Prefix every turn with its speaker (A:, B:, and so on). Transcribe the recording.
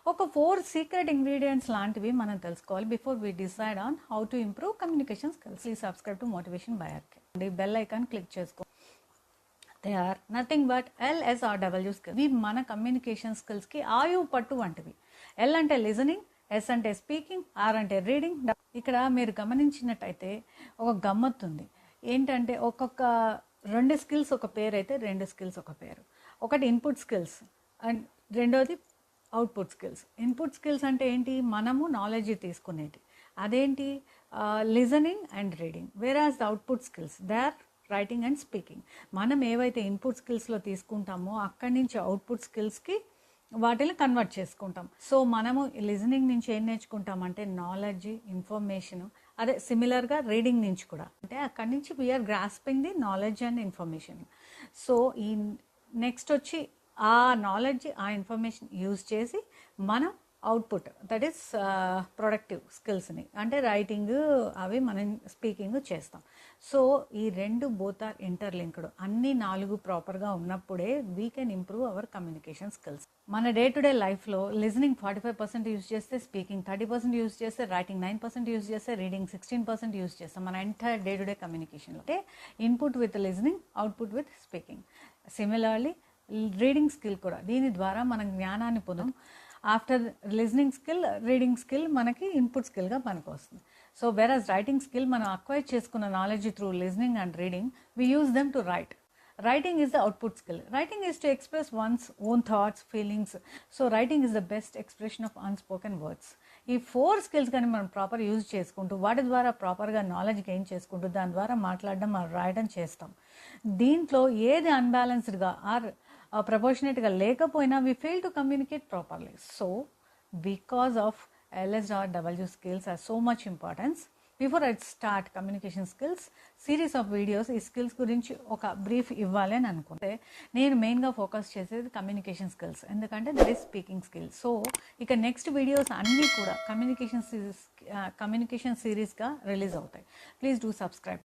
A: ఒక 4 secret ingredients లాంటివి మనం తెలుసుకోవాలి before we decide on how to improve communication skills. Please subscribe to motivation by RK. Bell icon click చేసుకో. They are nothing but LSRW skills. ఇవి మన communication స్కిల్స్కి ఆయువు పట్టు వంటివి. L అంటే లిజనింగ్, S అంటే స్పీకింగ్, R అంటే రీడింగ్. ఇక్కడ మీరు గమనించినట్టయితే ఒక గమ్మత్తు ఉంది. ఏంటంటే ఒక్కొక్క 2 స్కిల్స్ ఒక పేరు అయితే 2 స్కిల్స్ ఒక పేరు. ఒకటి ఇన్పుట్ స్కిల్స్ అండ్ రెండోది అవుట్పుట్ స్కిల్స్. ఇన్పుట్ స్కిల్స్ అంటే ఏంటి? మనము నాలెడ్జ్ తీసుకునేది. అదేంటి? Listening and reading. Whereas the output skills they are writing and speaking. మనం ఏవైతే ఇన్పుట్ స్కిల్స్లో తీసుకుంటామో అక్కడి నుంచి అవుట్పుట్ స్కిల్స్కి వాటిని కన్వర్ట్ చేసుకుంటాం. సో మనము లిజనింగ్ నుంచి ఏం నేర్చుకుంటామంటే నాలెడ్జ్, ఇన్ఫర్మేషన్. అదే సిమిలర్గా రీడింగ్ నుంచి కూడా అంటే అక్కడి నుంచి we are grasping the knowledge and information. So ఈ నెక్స్ట్ వచ్చి ఆ నాలెడ్జ్, ఆ ఇన్ఫర్మేషన్ యూజ్ చేసి మనం అవుట్పుట్ దట్ ఈస్ ప్రొడక్టివ్ స్కిల్స్ని అంటే రైటింగ్ అవి మనం స్పీకింగ్ చేస్తాం. సో ఈ రెండు బోత్ ఆర్ ఇంటర్లింక్డ్. అన్ని 4 ప్రాపర్గా ఉన్నప్పుడే we can improve our communication skills. మన డే టు డే లైఫ్లో లిజనింగ్ 45% యూజ్ చేస్తే, స్పీకింగ్ 30% యూజ్ చేస్తే, రైటింగ్ 9% యూజ్ చేస్తే, రీడింగ్ 16% యూజ్ చేస్తాం మన ఎంటైర్ డే టు డే కమ్యూనికేషన్లో. అంటే input with listening, output with speaking. Similarly reading skill కూడా దీని ద్వారా మనం జ్ఞానాన్ని పొందాం. After listening skill, reading skill మనకి ఇన్పుట్ స్కిల్గా మనకు వస్తుంది. సో వెరాజ్ రైటింగ్ స్కిల్ మనం అక్వైర్ చేసుకున్న knowledge through listening and reading we use them to right. Writing is the output skill. Writing is to express one's own thoughts, feelings. So writing is the best expression of unspoken words. ఈ 4 skills కానీ మనం proper use చేసుకుంటూ వాటి ద్వారా ప్రాపర్గా knowledge gain చేసుకుంటూ దాని ద్వారా మాట్లాడడం, రాయడం చేస్తాం. దీంట్లో ఏది అన్బ్యాలెన్స్డ్గా ఆర్ ప్రపోర్షనేట్గా లేకపోయినా we fail to communicate properly. So because of LSRW skills are so much importance. Before I start communication skills series of videos ఈ స్కిల్స్ గురించి ఒక బ్రీఫ్ ఇవ్వాలి అని అనుకుంటే నేను మెయిన్గా ఫోకస్ చేసేది కమ్యూనికేషన్ స్కిల్స్. ఎందుకంటే that is speaking skills. So ఇక నెక్స్ట్ వీడియోస్ అన్నీ కూడా కమ్యూనికేషన్ సిరీస్గా రిలీజ్ అవుతాయి. Please do subscribe.